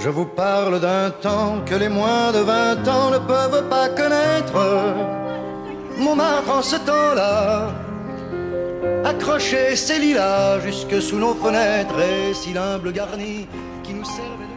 Je vous parle d'un temps que les moins de 20 ans ne peuvent pas connaître. Montmartre en ce temps-là accrochait ses lilas jusque sous nos fenêtres et si l'humble garni qui nous servait de...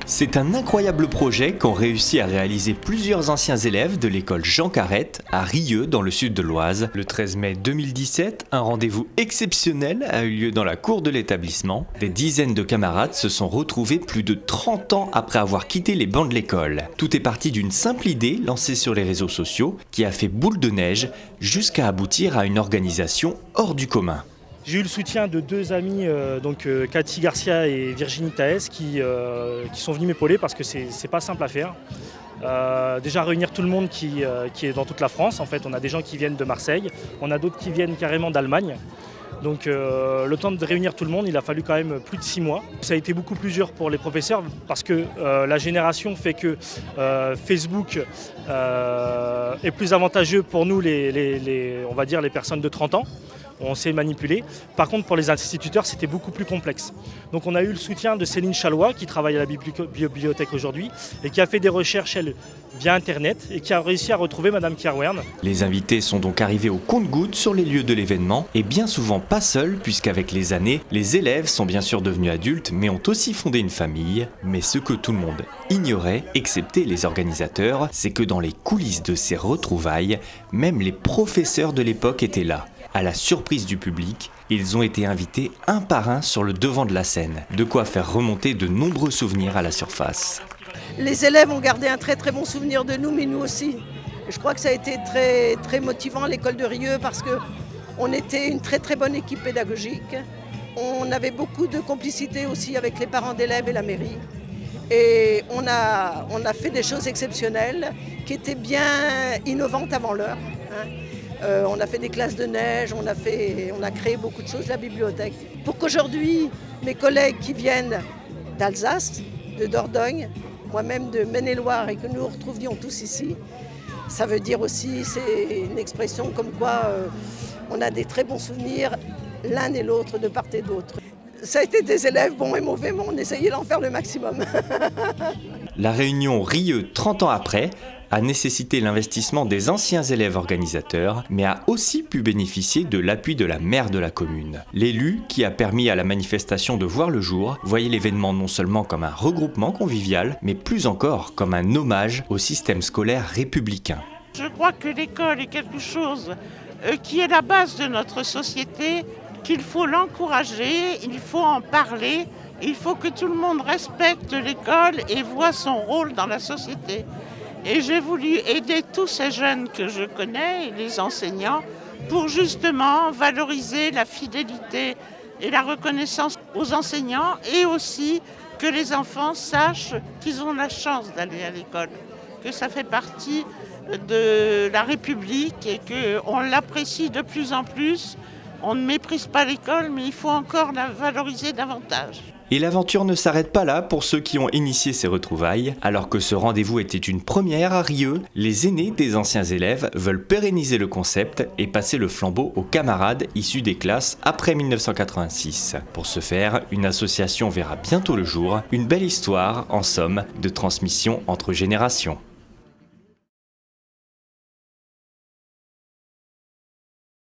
C'est un incroyable projet qu'ont réussi à réaliser plusieurs anciens élèves de l'école Jean Carrette à Rieux dans le sud de l'Oise. Le 13 mai 2017, un rendez-vous exceptionnel a eu lieu dans la cour de l'établissement. Des dizaines de camarades se sont retrouvés plus de 30 ans après avoir quitté les bancs de l'école. Tout est parti d'une simple idée lancée sur les réseaux sociaux qui a fait boule de neige jusqu'à aboutir à une organisation hors du commun. J'ai eu le soutien de deux amis, Cathy Garcia et Virginie Taès, qui sont venus m'épauler parce que c'est pas simple à faire. Déjà réunir tout le monde qui est dans toute la France. En fait, on a des gens qui viennent de Marseille, on a d'autres qui viennent carrément d'Allemagne. Donc le temps de réunir tout le monde, il a fallu quand même plus de 6 mois. Ça a été beaucoup plus dur pour les professeurs parce que la génération fait que Facebook est plus avantageux pour nous, on va dire les personnes de 30 ans. On sait manipuler. Par contre, pour les instituteurs, c'était beaucoup plus complexe. Donc on a eu le soutien de Céline Chalois, qui travaille à la bibliothèque aujourd'hui, et qui a fait des recherches, elle, via Internet, et qui a réussi à retrouver Madame Kerwern. Les invités sont donc arrivés au compte-gouttes sur les lieux de l'événement, et bien souvent pas seuls, puisqu'avec les années, les élèves sont bien sûr devenus adultes, mais ont aussi fondé une famille. Mais ce que tout le monde ignorait, excepté les organisateurs, c'est que dans les coulisses de ces retrouvailles, même les professeurs de l'époque étaient là. À la surprise du public, ils ont été invités un par un sur le devant de la scène, de quoi faire remonter de nombreux souvenirs à la surface. Les élèves ont gardé un très très bon souvenir de nous, mais nous aussi. Je crois que ça a été très, très motivant à l'école de Rieux parce qu'on était une très très bonne équipe pédagogique. On avait beaucoup de complicité aussi avec les parents d'élèves et la mairie. Et on a fait des choses exceptionnelles qui étaient bien innovantes avant l'heure. On a fait des classes de neige, on a créé beaucoup de choses, la bibliothèque. Pour qu'aujourd'hui, mes collègues qui viennent d'Alsace, de Dordogne, moi-même de Maine-et-Loire et que nous nous retrouvions tous ici, ça veut dire aussi, c'est une expression comme quoi on a des très bons souvenirs l'un et l'autre de part et d'autre. Ça a été des élèves bons et mauvais, mais on essayait d'en faire le maximum. La réunion Rieux 30 ans après a nécessité l'investissement des anciens élèves organisateurs, mais a aussi pu bénéficier de l'appui de la maire de la commune. L'élu, qui a permis à la manifestation de voir le jour, voyait l'événement non seulement comme un regroupement convivial, mais plus encore comme un hommage au système scolaire républicain. Je crois que l'école est quelque chose qui est la base de notre société, qu'il faut l'encourager, il faut en parler, il faut que tout le monde respecte l'école et voit son rôle dans la société. Et j'ai voulu aider tous ces jeunes que je connais, et les enseignants, pour justement valoriser la fidélité et la reconnaissance aux enseignants et aussi que les enfants sachent qu'ils ont la chance d'aller à l'école, que ça fait partie de la République et qu'on l'apprécie de plus en plus. On ne méprise pas l'école, mais il faut encore la valoriser davantage. Et l'aventure ne s'arrête pas là pour ceux qui ont initié ces retrouvailles. Alors que ce rendez-vous était une première à Rieux, les aînés des anciens élèves veulent pérenniser le concept et passer le flambeau aux camarades issus des classes après 1986. Pour ce faire, une association verra bientôt le jour, une belle histoire, en somme, de transmission entre générations.